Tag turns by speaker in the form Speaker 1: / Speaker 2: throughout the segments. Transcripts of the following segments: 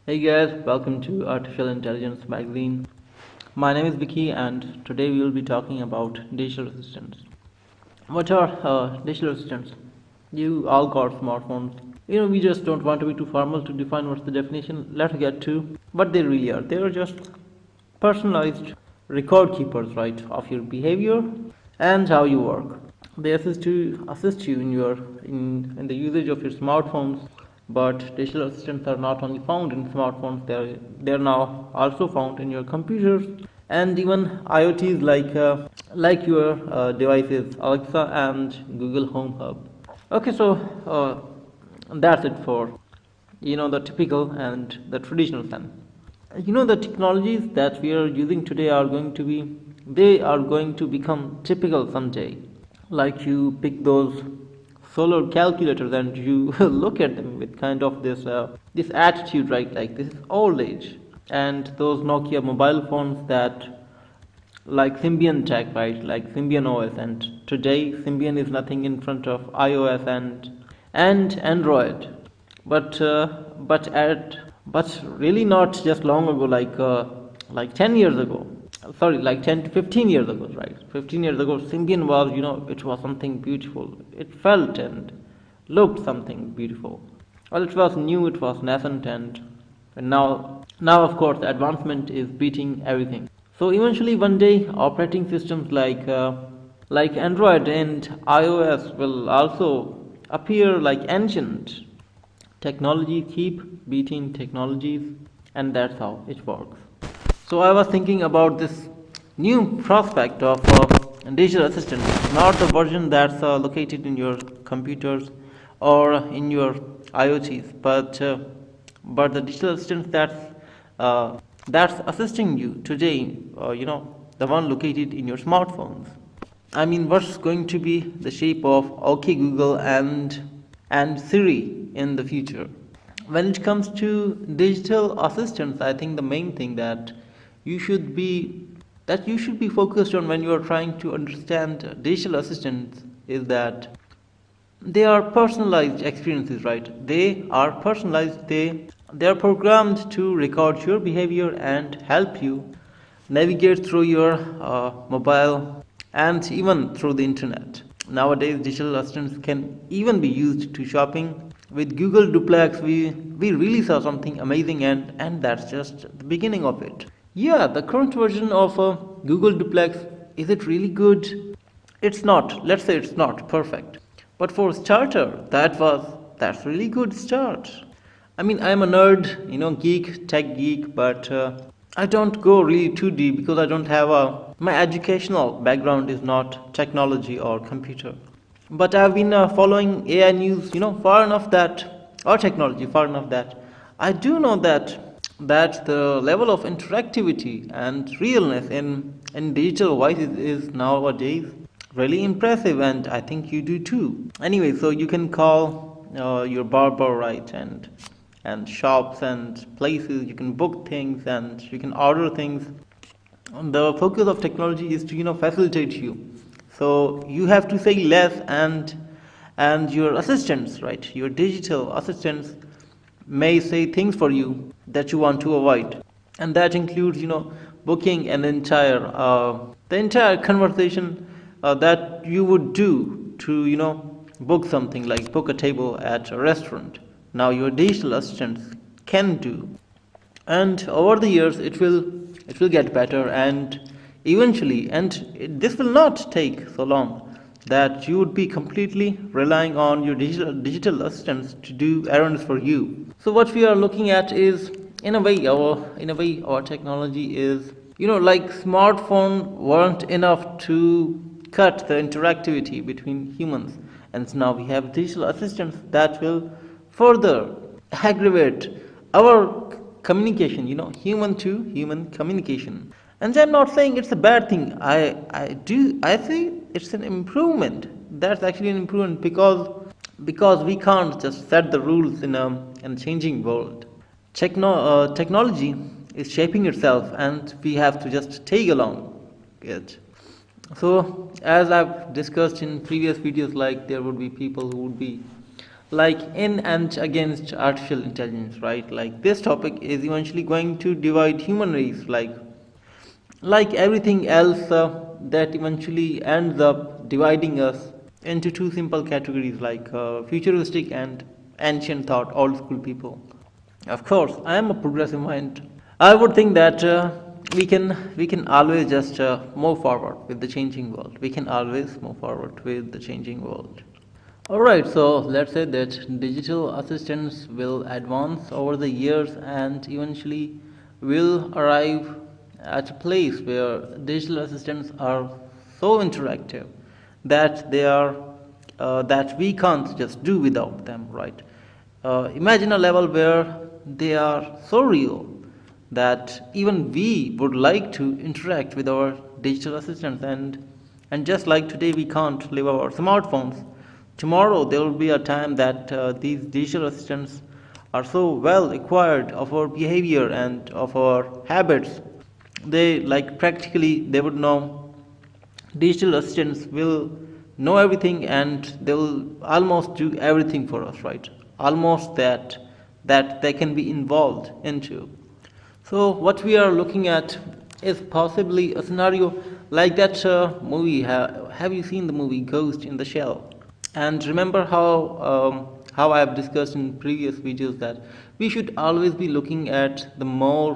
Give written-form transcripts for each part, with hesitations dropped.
Speaker 1: Hey guys, welcome to Artificial Intelligence Magazine. My name is Vicky, and today we will be talking about digital assistants. What are digital assistants? You all got smartphones. We just don't want to be too formal to define what's the definition. Let's get to what they really are. They are just personalized record keepers, right, of your behavior and how you work. They assist you in the usage of your smartphones, but digital assistants are not only found in smartphones, they're now also found in your computers and even IoTs like your devices Alexa and Google Home Hub. Okay, so that's it for the typical and the traditional sense. The technologies that we are using today are going to become typical someday. Like you pick those solar calculators and you look at them with kind of this attitude, right? Like this is old age. And those Nokia mobile phones that like Symbian tech, right? Like Symbian OS, and today Symbian is nothing in front of iOS and Android. But really not just long ago, like 10 years ago. Sorry, like 10 to 15 years ago, right? 15 years ago, Symbian was it was something beautiful. It felt and looked something beautiful. Well, it was new, it was nascent, and now of course advancement is beating everything. So eventually one day operating systems like Android and iOS will also appear like ancient. Technology keep beating technologies, and that's how it works. So I was thinking about this new prospect of digital assistant, not the version that's located in your computers or in your IoTs, but the digital assistant that's assisting you today. The one located in your smartphones. I mean, what's going to be the shape of OK Google and Siri in the future? When it comes to digital assistants, I think the main thing you should be you should be focused on when you are trying to understand digital assistants is that they are personalized experiences, right? They are personalized. They are programmed to record your behavior and help you navigate through your mobile and even through the internet. Nowadays digital assistants can even be used to shopping. With Google Duplex we really saw something amazing, and that's just the beginning of it. Yeah, the current version of Google Duplex, is it really good? It's not. Let's say it's not perfect. But for a starter, that's really good start. I mean, I'm a nerd, geek, tech geek, but I don't go really too deep because I don't have my educational background is not technology or computer. But I've been following AI news, far enough or technology, far enough that I do know that the level of interactivity and realness in digital voices is nowadays really impressive, and I think you do too. Anyway, so you can call your barber, right, and shops and places. You can book things and you can order things. The focus of technology is to facilitate you, so you have to say less, and your assistants, right, your digital assistants may say things for you that you want to avoid, and that includes booking the entire conversation that you would do to book something, like book a table at a restaurant. Now your digital assistants can do, and over the years it will get better, and eventually, this will not take so long, that you would be completely relying on your digital assistants to do errands for you. So what we are looking at is, in a way our technology is, like smartphone weren't enough to cut the interactivity between humans, and so now we have digital assistants that will further aggravate our communication, human to human communication. And I'm not saying it's a bad thing. I think it's an improvement. That's actually an improvement, because we can't just set the rules in a changing world. Technology is shaping itself, and we have to just take along it. So as I've discussed in previous videos, like there would be people who would be like in and against artificial intelligence, right? Like this topic is eventually going to divide human race, like everything else that eventually ends up dividing us into two simple categories, like futuristic and ancient thought, old school people. Of course, I am a progressive mind. I would think that we can always just move forward with the changing world. We can always move forward with the changing world. All right, so let's say that digital assistants will advance over the years and eventually will arrive at a place where digital assistants are so interactive that they are that we can't just do without them, right? Imagine a level where they are so real that even we would like to interact with our digital assistants, and just like today we can't leave our smartphones, tomorrow there will be a time that these digital assistants are so well acquired of our behavior and of our habits. They like practically they would know, digital assistants will know everything and they will almost do everything for us, right? Almost that they can be involved into. So what we are looking at is possibly a scenario like that movie. Have you seen the movie Ghost in the Shell? And remember how I have discussed in previous videos that we should always be looking at the more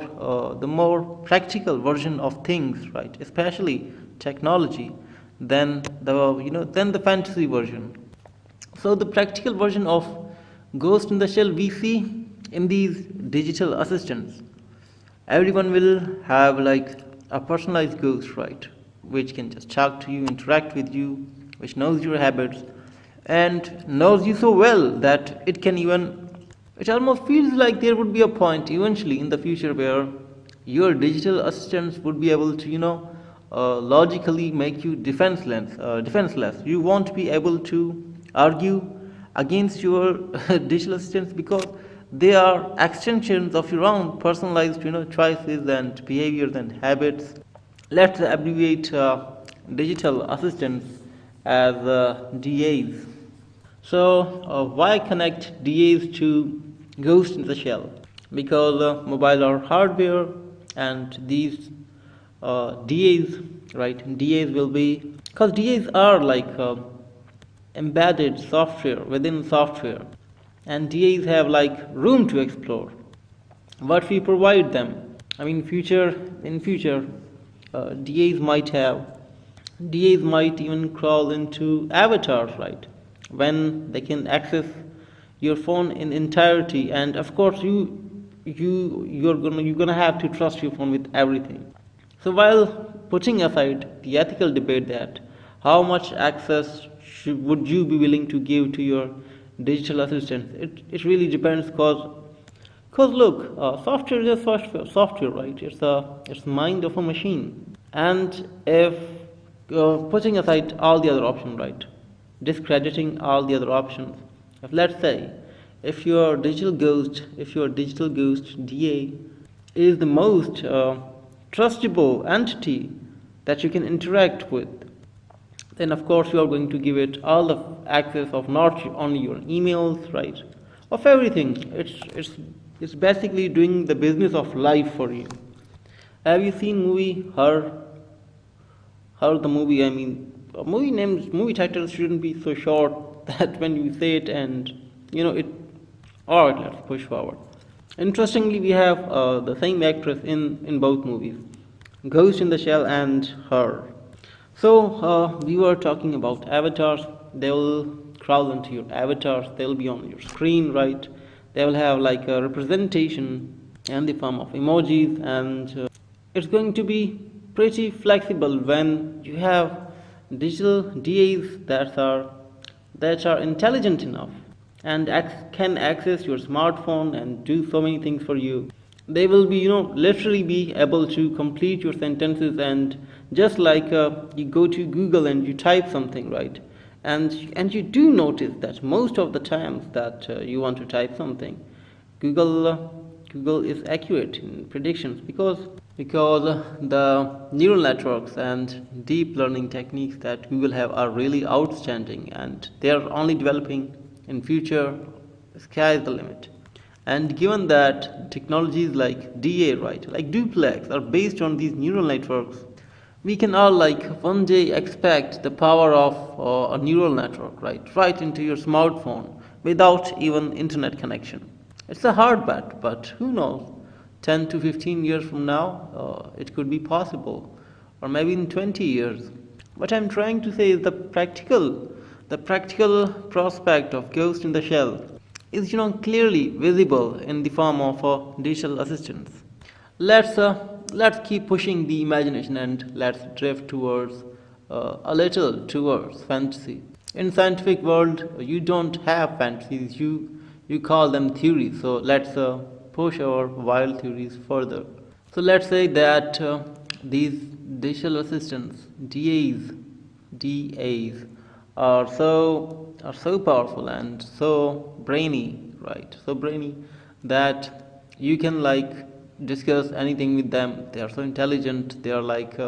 Speaker 1: practical version of things, right? Especially technology, than the fantasy version. So the practical version of Ghost in the Shell we see in these digital assistants. Everyone will have like a personalized ghost, right? Which can just talk to you, interact with you, which knows your habits and knows you so well that it almost feels like there would be a point eventually in the future where your digital assistants would be able to logically make you defenseless. You won't be able to argue against your digital assistants because they are extensions of your own personalized choices and behaviors and habits. Let's abbreviate digital assistants as DAs. So why connect DAs to Ghost in the Shell? Because mobile are hardware, and these DAs, right? DAs will be, because DAs are like embedded software within software, and DAs have like room to explore what we provide them. I mean, future, DAs might even crawl into avatars, right? When they can access your phone in entirety, and of course you're gonna have to trust your phone with everything. So while putting aside the ethical debate that how much access would you be willing to give to your digital assistant, it really depends. Cause look, software is just software, right? It's mind of a machine. And if putting aside all the other options, right, discrediting all the other options, if let's say if your digital ghost DA is the most trustable entity that you can interact with, then of course you are going to give it all the access of not only your emails, right, of everything. It's basically doing the business of life for you. Have you seen movie Her the movie? I mean, movie titles shouldn't be so short that when you say it and it. All right, let's push forward. Interestingly, we have the same actress in both movies, Ghost in the Shell and Her. So we were talking about avatars. They will crawl into your avatars. They will be on your screen, right? They will have like a representation in the form of emojis, and it's going to be pretty flexible when you have digital DAs that are intelligent enough and can access your smartphone and do so many things for you. They will be literally be able to complete your sentences, and just like you go to Google and you type something, right, and you do notice that most of the times that you want to type something, Google is accurate in predictions because the neural networks and deep learning techniques that Google have are really outstanding, and they are only developing in future, sky is the limit. And given that technologies like DA, right, like duplex, are based on these neural networks, we can all like one day expect the power of a neural network, right into your smartphone without even internet connection. It's a hard bet, but who knows? 10 to 15 years from now, it could be possible, or maybe in 20 years. What I'm trying to say is the practical prospect of ghost in the shell is clearly visible in the form of digital assistants. Let's keep pushing the imagination and let's drift towards a little towards fantasy. In scientific world, you don't have fantasies. You call them theories. So let's push our wild theories further. So let's say that these digital assistants, DAs, are so powerful and so brainy, right? So brainy that you can like discuss anything with them. They are so intelligent. They are like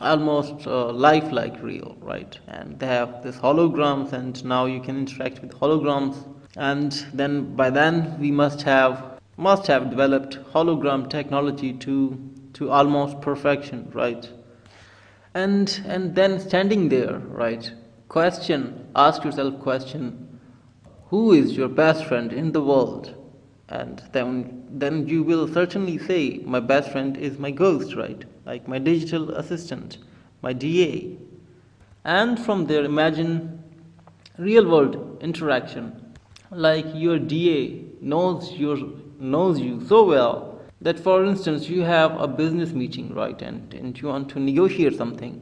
Speaker 1: almost lifelike real, right? And they have this holograms, and now you can interact with holograms. And then by then we must have developed hologram technology to almost perfection, right? And then standing there, right? Ask yourself question, who is your best friend in the world? And then you will certainly say, my best friend is my ghost, right? Like my digital assistant, my DA. And from there, imagine real world interaction. Like your DA knows you so well that, for instance, you have a business meeting, right? And you want to negotiate something.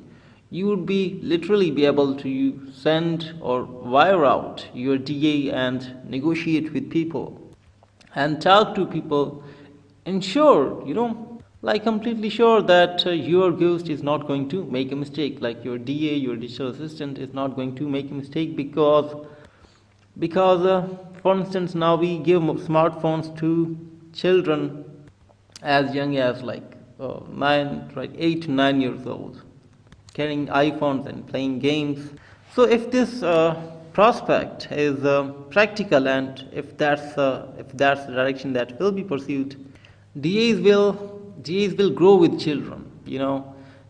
Speaker 1: You would literally be able to send or wire out your DA and negotiate with people and talk to people, ensure, like completely sure that your ghost is not going to make a mistake, like your DA, your digital assistant is not going to make a mistake because for instance, now we give smartphones to children as young as like 8 to 9 years old, carrying iPhones and playing games. So if this prospect is practical, and if that's the direction that will be pursued, DAs will grow with children.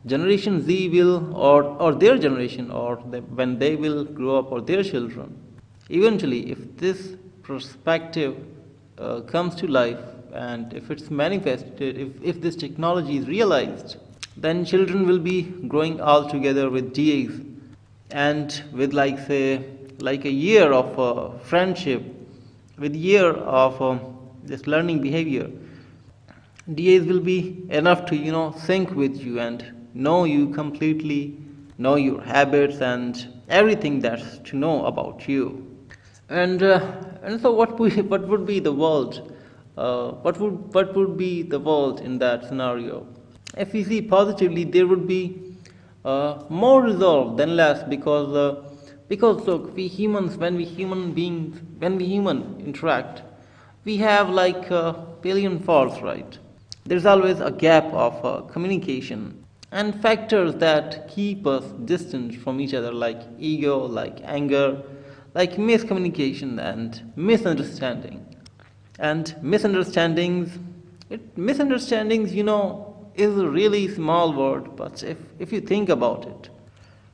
Speaker 1: Generation Z will, or their generation, when they will grow up, or their children. Eventually, if this perspective comes to life, and if it's manifested, if this technology is realized, then children will be growing all together with DAs, and with like a year of friendship, with year of this learning behavior, DAs will be enough to sync with you and know you completely, know your habits and everything that's to know about you. And so what would be the world? What would be the world in that scenario? If we see positively, there would be more resolve than less, because look, we humans, when we human interact, we have like a billion faults, right? There's always a gap of communication and factors that keep us distant from each other, like ego, like anger, like miscommunication and misunderstanding. And misunderstandings, is a really small word, but if you think about it,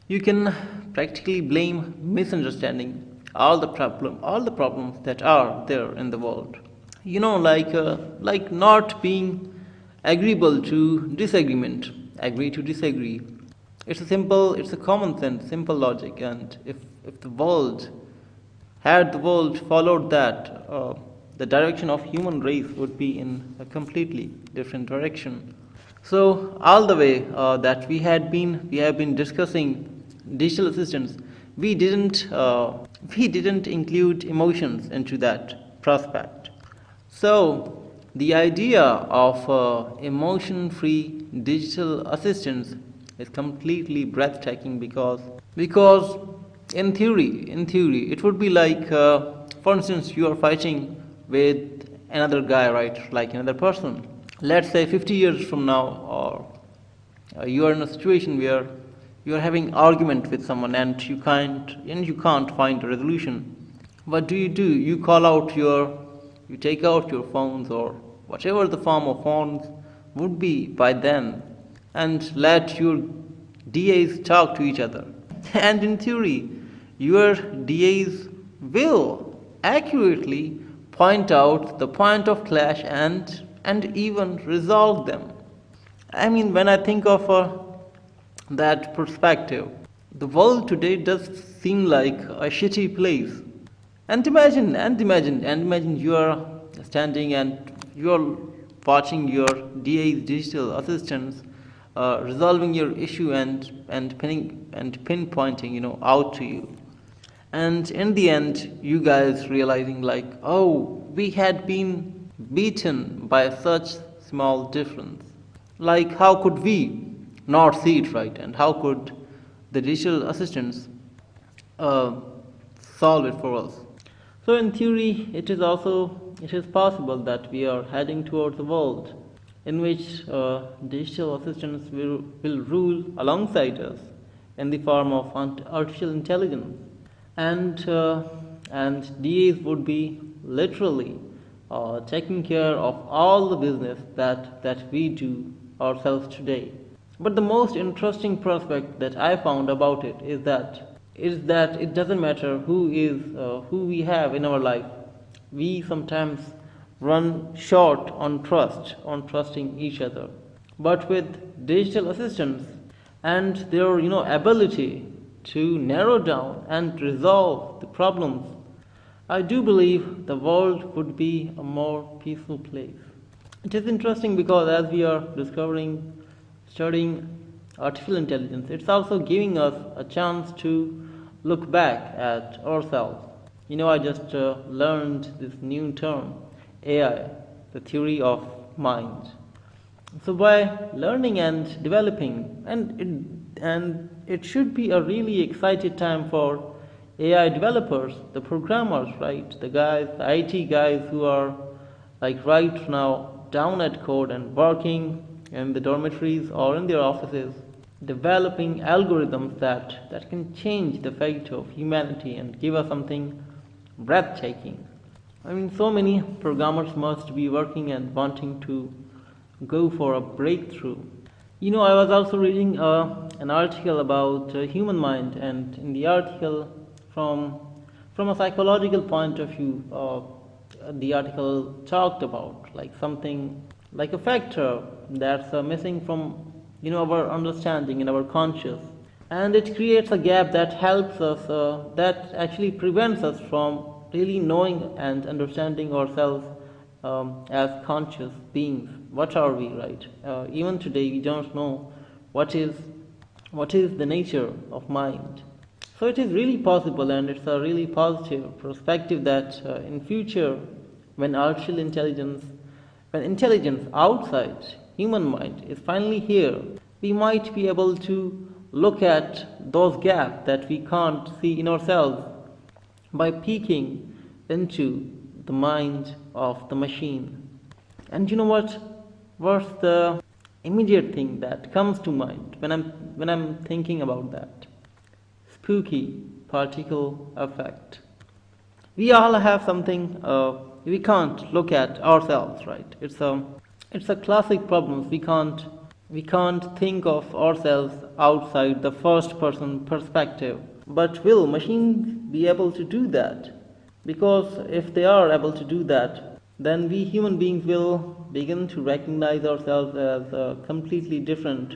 Speaker 1: you can practically blame misunderstanding all the problems that are there in the world. Like not being agreeable to disagreement, agree to disagree. It's a common sense, simple logic, and if the world followed that, the direction of human race would be in a completely different direction. So all the way that we have been discussing digital assistants, we didn't include emotions into that prospect. So the idea of emotion-free digital assistants is completely breathtaking, because in theory it would be like, for instance, you are fighting with another guy, right? Like another person. Let's say 50 years from now, or you are in a situation where you are having argument with someone, and you can't find a resolution. what do? You take out your phones or whatever the form of phones would be by then, and let your DAs talk to each other. And in theory, your DAs will accurately point out the point of clash and even resolve them. I mean, when I think of that perspective, the world today does seem like a shitty place. And imagine you are standing and you are watching your DA's digital assistants resolving your issue and pinpointing, out to you. And in the end, you guys realizing like, oh, we had been beaten by such small difference. Like, how could we not see it, right? And how could the digital assistants uh, solve it for us? So in theory, it is possible that we are heading towards a world in which digital assistants will rule alongside us in the form of artificial intelligence, and and DAs would be literally taking care of all the business that we do ourselves today. But the most interesting prospect that I found about it is that it doesn't matter who we have in our life. We sometimes run short on trusting each other. But with digital assistants and their ability to narrow down and resolve the problems, I do believe the world would be a more peaceful place. It is interesting because as we are studying artificial intelligence, it's also giving us a chance to look back at ourselves. I just learned this new term, AI, the theory of mind. So by learning and developing, and it should be a really excited time for AI developers, the programmers, right? The IT guys who are like right now down at code and working in the dormitories or in their offices, developing algorithms that can change the fate of humanity and give us something breathtaking. I mean, so many programmers must be working and wanting to go for a breakthrough. I was also reading an article about human mind, and in the article, from from a psychological point of view, the article talked about like something like a factor that's missing from our understanding and our conscious, and it creates a gap that helps us, that actually prevents us from really knowing and understanding ourselves as conscious beings. What are we, right? Even today, we don't know what is the nature of mind. So it is really possible, and it's a really positive perspective that in future, when artificial intelligence, when intelligence outside human mind is finally here, we might be able to look at those gaps that we can't see in ourselves by peeking into the mind of the machine. And you know what? What's the immediate thing that comes to mind when I'm thinking about that? Spooky particle effect. We all have something we can't look at ourselves, right? It's a classic problem. We can't think of ourselves outside the first person perspective. But will machines be able to do that? Because if they are able to do that, then we human beings will begin to recognize ourselves as completely different